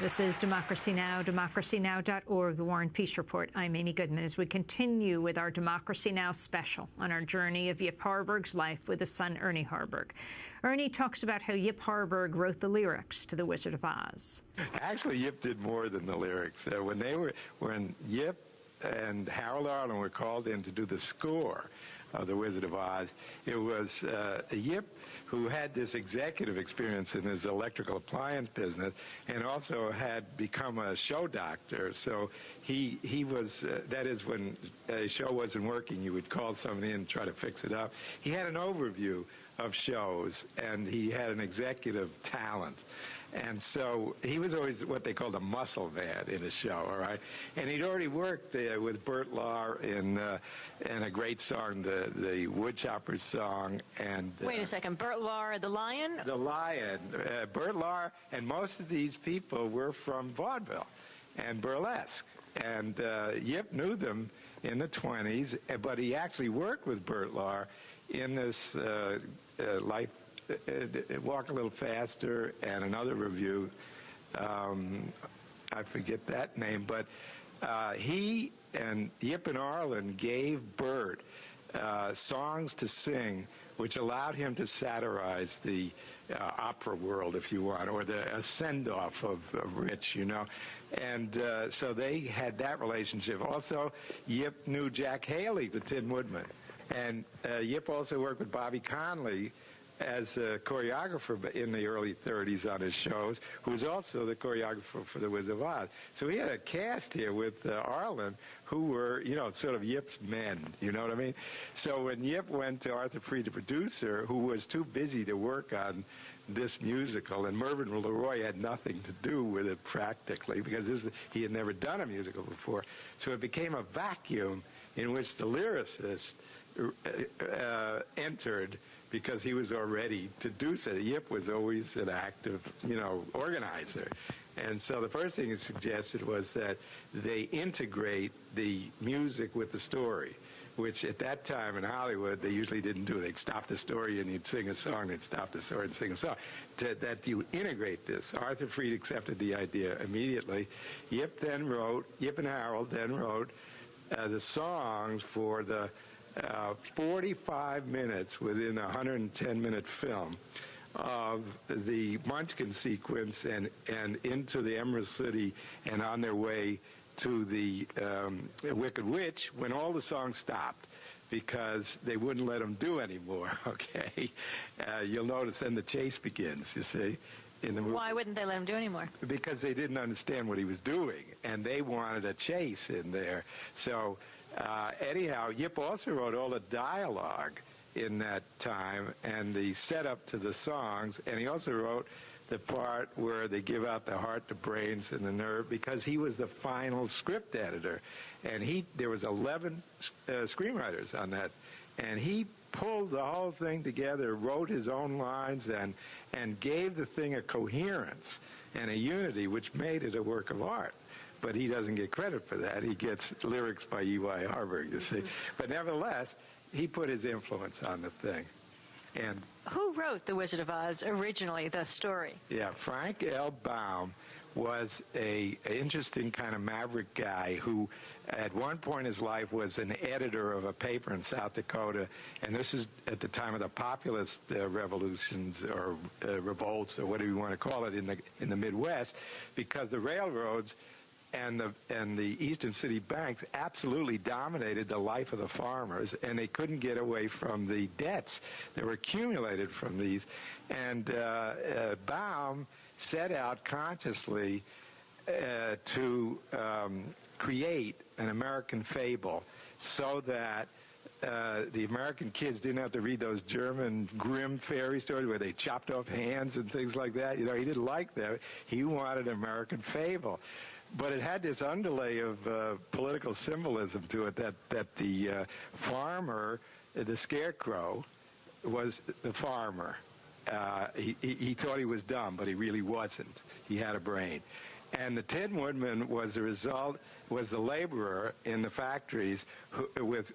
This is Democracy Now!, democracynow.org, the War and Peace Report. I'm Amy Goodman as we continue with our Democracy Now! Special on our journey of Yip Harburg's life with his son, Ernie Harburg. Ernie talks about how Yip Harburg wrote the lyrics to The Wizard of Oz. Actually, Yip did more than the lyrics. When Yip and Harold Arlen were called in to do the score of The Wizard of Oz, it was Yip who had this executive experience in his electrical appliance business and also had become a show doctor. So he was, that is, when a show wasn't working, you would call somebody in and try to fix it up. He had an overview of shows, and he had an executive talent. And so he was always what they called a muscle man in a show, all right? And he'd already worked with Bert Lahr in a great song, the Woodchopper's song. And wait a second, Bert Lahr, the Lion? The Lion. Bert Lahr, and most of these people were from vaudeville and burlesque. And Yip knew them in the 20s, but he actually worked with Bert Lahr in this Life, Walk a Little Faster, and another review. I forget that name, but he and Yip and Arlen gave Bert songs to sing, which allowed him to satirize the opera world, if you want, or the send-off of Rich, you know. And so they had that relationship. Also, Yip knew Jack Haley, the Tin Woodman. And Yip also worked with Bobby Conley as a choreographer in the early 30s on his shows, who was also the choreographer for The Wizard of Oz. So he had a cast here with Arlen who were, you know, sort of Yip's men, you know what I mean? So when Yip went to Arthur Freed, the producer, who was too busy to work on this musical, and Mervyn LeRoy had nothing to do with it practically, because he had never done a musical before. So it became a vacuum in which the lyricist entered, because he was already to do so. Yip was always an active, you know, organizer. And so the first thing he suggested was that they integrate the music with the story, which at that time in Hollywood, they usually didn't do. They'd stop the story and you'd sing a song, they'd stop the story and sing a song. That you integrate this. Arthur Freed accepted the idea immediately. Yip and Harold then wrote the songs for the 45 minutes within a 110-minute film of the Munchkin sequence and into the Emerald City and on their way to the Wicked Witch, when all the songs stopped because they wouldn't let them do anymore, okay? You'll notice then the chase begins, you see. In the movie. Why wouldn't they let him do anymore? Because they didn't understand what he was doing, and they wanted a chase in there. So anyhow, Yip also wrote all the dialogue in that time and the setup to the songs, and he also wrote the part where they give out the heart, the brains, and the nerve, because he was the final script editor. And there was 11 screenwriters on that, and he pulled the whole thing together, wrote his own lines, and gave the thing a coherence and a unity, which made it a work of art. But he doesn't get credit for that. He gets lyrics by E.Y. Harburg, you see. But nevertheless, he put his influence on the thing. And who wrote The Wizard of Oz originally, the story? Yeah, Frank L. Baum was an interesting kind of maverick guy who at one point in his life was an editor of a paper in South Dakota, and this is at the time of the populist revolutions or revolts or whatever you want to call it in the Midwest, because the railroads and the Eastern City banks absolutely dominated the life of the farmers, and they couldn't get away from the debts that were accumulated from these. And Baum set out consciously to create an American fable so that the American kids didn't have to read those German grim fairy stories where they chopped off hands and things like that. You know, he didn't like that. He wanted an American fable. But it had this underlay of political symbolism to it, that the farmer, the scarecrow, was the farmer. He thought he was dumb, but he really wasn't. He had a brain. And the Tin Woodman was the laborer in the factories who, with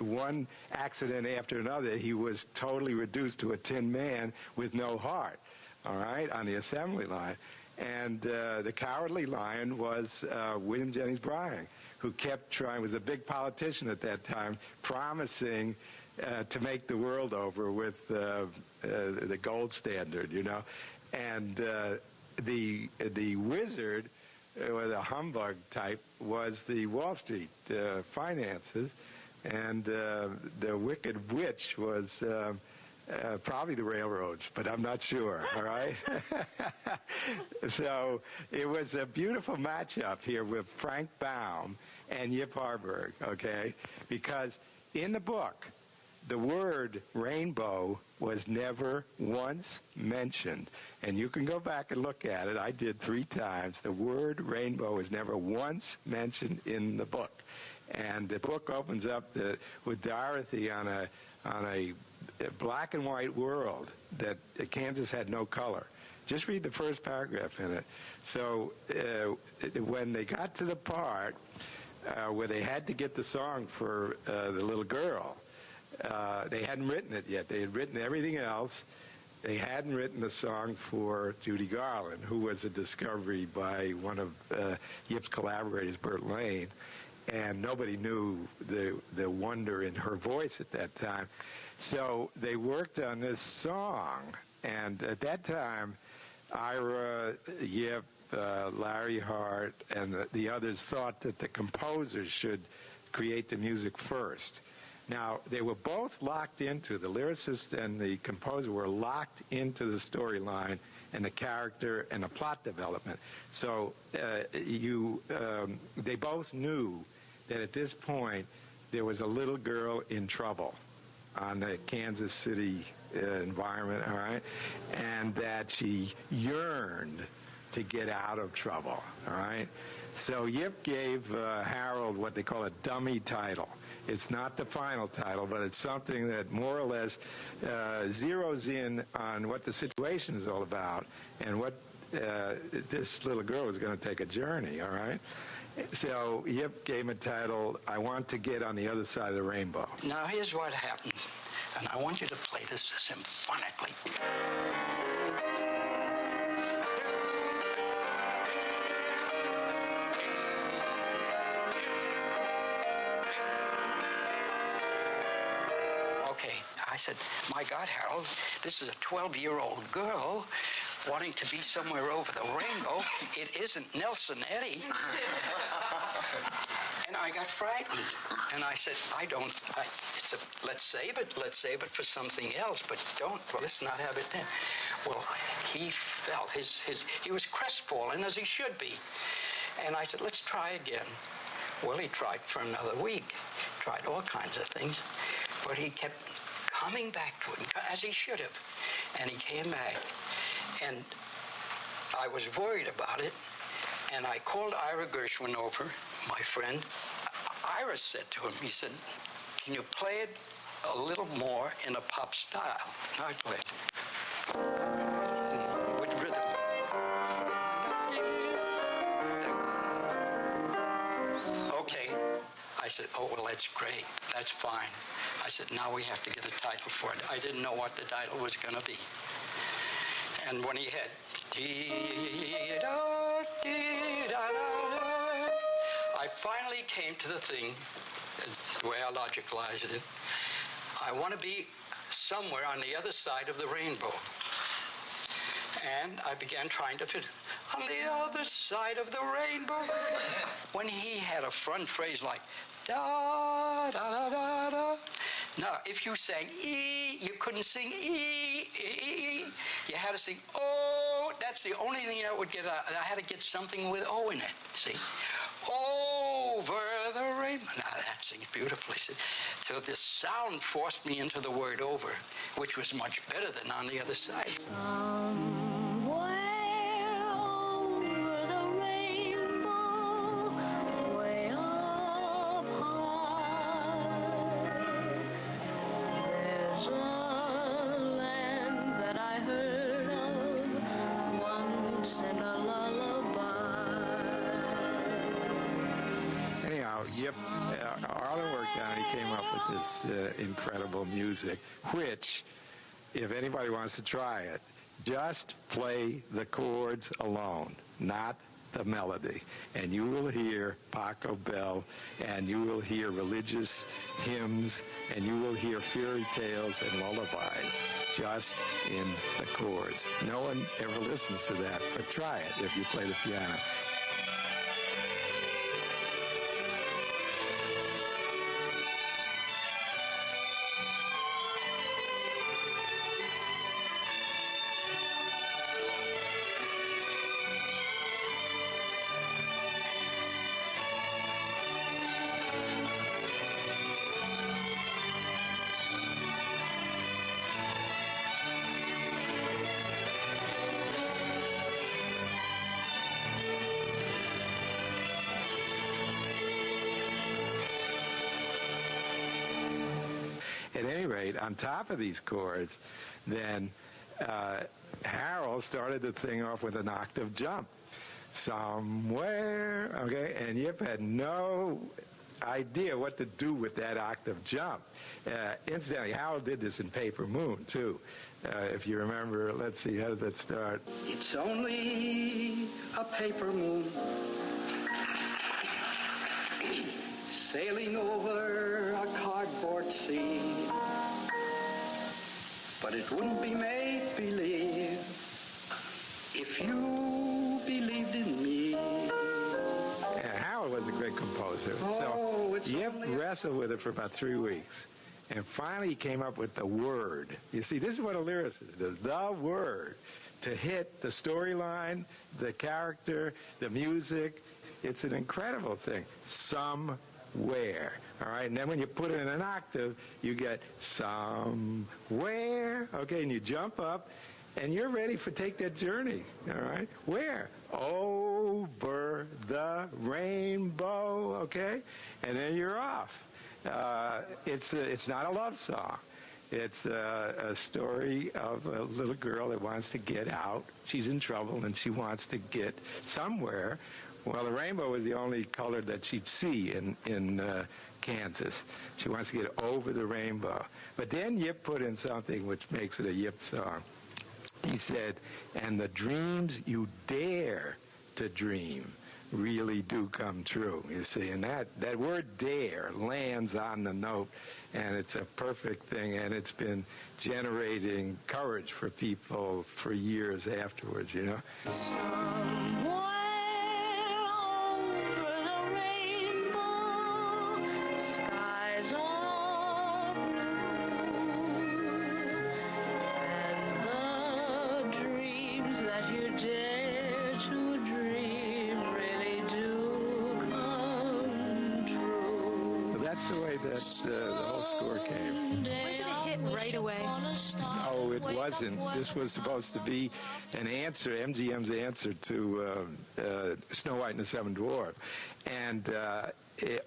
one accident after another, he was totally reduced to a tin man with no heart, all right, on the assembly line. And the Cowardly Lion was William Jennings Bryan, who kept trying, was a big politician at that time, promising to make the world over with the gold standard, you know. And the wizard, or the humbug type, was the Wall Street finances, and the wicked witch was probably the railroads, but I'm not sure, all right? So it was a beautiful matchup here with Frank Baum and Yip Harburg, okay? Because in the book, the word rainbow was never once mentioned. And you can go back and look at it. I did 3 times. The word rainbow was never once mentioned in the book. And the book opens up with Dorothy on a black and white world that Kansas had no color. Just read the first paragraph in it. So when they got to the part where they had to get the song for the little girl, they hadn't written it yet. They had written everything else. They hadn't written the song for Judy Garland, who was a discovery by one of Yip's collaborators, Burt Lane. And nobody knew the wonder in her voice at that time. So they worked on this song, and at that time, Ira, Yip, Larry Hart, and the others thought that the composers should create the music first. Now, they were both locked into, the lyricist and the composer were locked into the storyline and the character and the plot development. So they both knew that at this point there was a little girl in trouble on the Kansas City environment, all right, and that she yearned to get out of trouble, all right. So Yip gave Harold what they call a dummy title. It's not the final title, but it's something that more or less zeroes in on what the situation is all about and what this little girl is going to take a journey, all right? So Yip gave him a title, I Want to Get on the Other Side of the Rainbow. Now here's what happens, and I want you to play this symphonically. Okay, I said, my God, Harold, this is a 12-year-old girl wanting to be somewhere over the rainbow. It isn't Nelson Eddy. And I got frightened. And I said, let's save it for something else, but let's not have it then. Well, he felt he was crestfallen, as he should be. And I said, let's try again. Well, he tried for another week, tried all kinds of things, but he kept coming back to it, as he should have. And he came back. And I was worried about it, and I called Ira Gershwin over, my friend. Ira said to him, he said, can you play it a little more in a pop style? And I played with rhythm. Okay. I said, oh, well, that's great. That's fine. I said, now we have to get a title for it. I didn't know what the title was going to be. And when he had, I finally came to the thing, the way I logicalized it. I want to be somewhere on the other side of the rainbow. And I began trying to fit on the other side of the rainbow. When he had a front phrase like, da, da, da, da, da. Now, if you sang E, you couldn't sing E, E, E. You had to sing O. That's the only thing that would get out. I had to get something with O in it, see? Over the rainbow. Now, that sings beautifully. See? So this sound forced me into the word over, which was much better than on the other side. Yip, Arlen worked on it. He came up with this incredible music, which, if anybody wants to try it, Just play the chords alone, not the melody. And you will hear Paco Bell, and you will hear religious hymns, and you will hear fairy tales and lullabies just in the chords. No one ever listens to that, but try it if you play the piano. At any rate, on top of these chords, then Harold started the thing off with an octave jump. Somewhere, okay? And Yip had no idea what to do with that octave jump. Incidentally, Harold did this in Paper Moon, too. If you remember, let's see, how does that start? It's only a paper moon sailing over a cardboard sea. But it wouldn't be make-believe if you believed in me. Yeah, Howard was a great composer. Oh, so Yip wrestled with it for about 3 weeks. And finally he came up with the word. You see, this is what a lyricist does. The word to hit the storyline, the character, the music. It's an incredible thing. Somewhere. All right, and then when you put it in an octave, you get somewhere, okay, and you jump up, and you're ready for take that journey, all right? Where? Over the rainbow, okay? And then you're off. It's not a love song. It's a story of a little girl that wants to get out. She's in trouble, and she wants to get somewhere. Well, the rainbow was the only color that she'd see in Kansas. She wants to get over the rainbow. But then Yip put in something which makes it a Yip song. He said, and the dreams you dare to dream really do come true, you see. And that word dare lands on the note, and it's a perfect thing, and it's been generating courage for people for years afterwards, you know. The way that the whole score came. Wasn't it a hit right away? No, it wasn't. This was supposed to be an answer, MGM's answer to Snow White and the Seven Dwarfs. And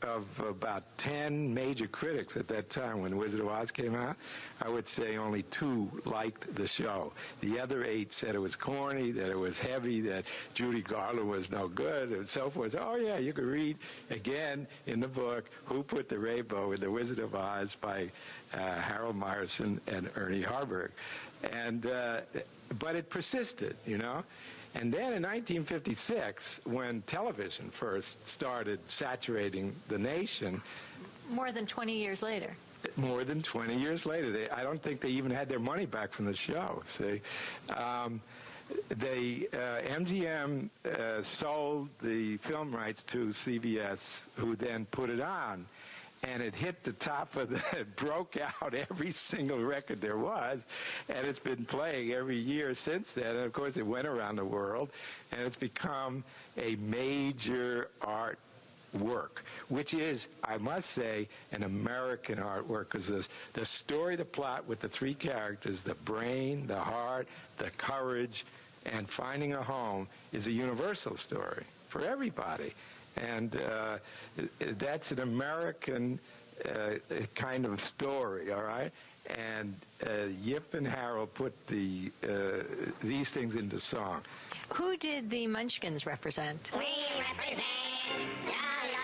of about 10 major critics at that time when Wizard of Oz came out, I would say only 2 liked the show. The other 8 said it was corny, that it was heavy, that Judy Garland was no good, and so forth. Oh, yeah, you could read again in the book Who Put the Rainbow in the Wizard of Oz by Harold Meyerson and Ernie Harburg. And but it persisted, you know. And then in 1956, when television first started saturating the nation... More than 20 years later. More than 20 years later. I don't think they even had their money back from the show, see. MGM sold the film rights to CBS, who then put it on. And it hit the top of it broke out every single record there was, and it's been playing every year since then. And of course, it went around the world, and it's become a major art work, which is, I must say, an American artwork, because the story, the plot with the 3 characters, the brain, the heart, the courage, and finding a home is a universal story for everybody. And that's an American kind of story, all right? And Yip and Harold put these things into song. Who did the Munchkins represent? We represent the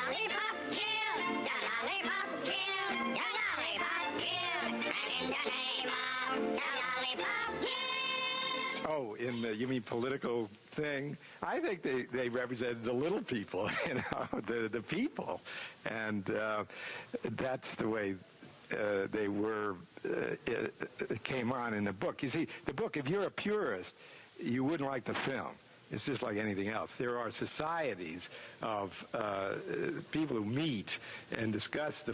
Lollipop Guild, the Lollipop Guild, the Lollipop Guild, and in the name of the Lollipop Guild, Oh, in the, you mean political thing? I think they represented the little people, you know, the people. And that's the way they were, it came on in the book. You see, the book, if you're a purist, you wouldn't like the film. It's just like anything else. There are societies of people who meet and discuss the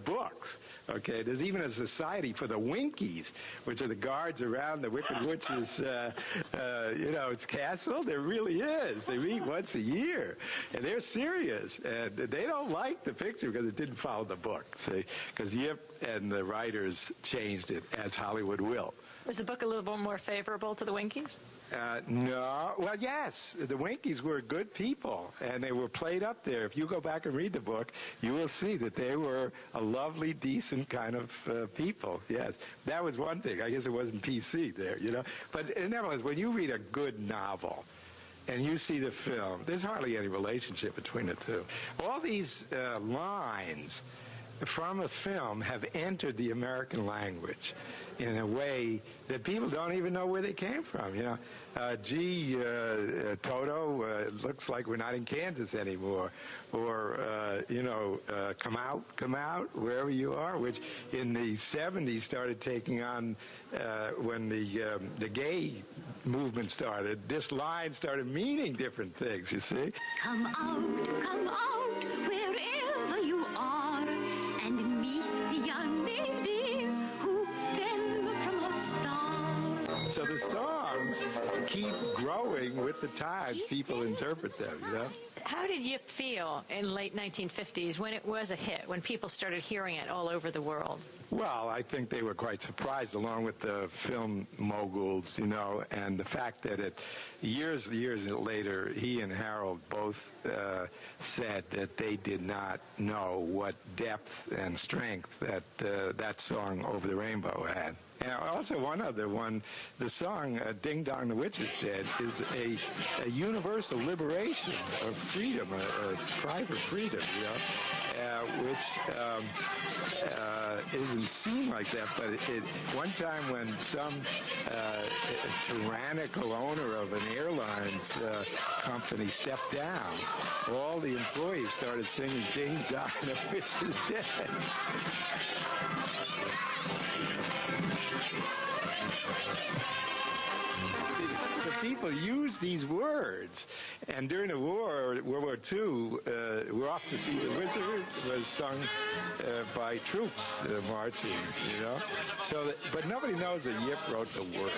books. Okay, there's even a society for the Winkies, which are the guards around the Wicked Witch's, you know, its castle. There really is. They meet once a year, and they're serious. And they don't like the picture because it didn't follow the book. See, because Yip and the writers changed it as Hollywood will. Was the book a little bit more favorable to the Winkies? No. Well, yes. The Winkies were good people, and they were played up there. If you go back and read the book, you will see that they were a lovely, decent kind of people. Yes. That was one thing. I guess it wasn't PC there, you know. But nevertheless, when you read a good novel and you see the film, there's hardly any relationship between the two. All these lines from a film have entered the American language in a way that people don't even know where they came from, you know. Gee, Toto, looks like we're not in Kansas anymore. Or, you know, come out, wherever you are, which in the 70s started taking on, when the gay movement started, this line started meaning different things, you see. Come out, wherever you are, and meet the young lady who fell from a star. So the songs keep growing with the times. People interpret them, you know? How did Yip feel in late 1950s when it was a hit, when people started hearing it all over the world? Well, I think they were quite surprised, along with the film moguls, you know, and the fact that years later, he and Harold both said that they did not know what depth and strength that song Over the Rainbow had. And also one other one, the song Ding Dong the Witch is Dead is a universal liberation of freedom, a cry for freedom, you know, which isn't seen like that. But one time when some tyrannical owner of an airlines company stepped down, all the employees started singing Ding Dong the Witch is Dead. See, so people use these words, and during the war, World War II, We're Off to See the Wizard was sung by troops marching, you know. So, but nobody knows that Yip wrote the words.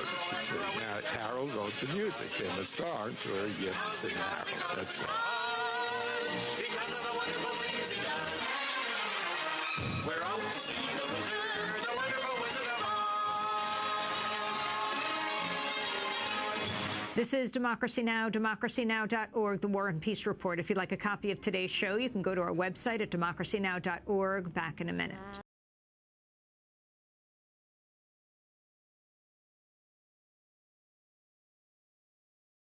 Now, Harold wrote the music, and the songs were Yip's and Harold's. That's right. Because of the wonderful things he does, we're off to see the wizard, the wonderful Wizard of Oz. This is Democracy Now!, democracynow.org, the War and Peace Report. If you'd like a copy of today's show, you can go to our website at democracynow.org. Back in a minute.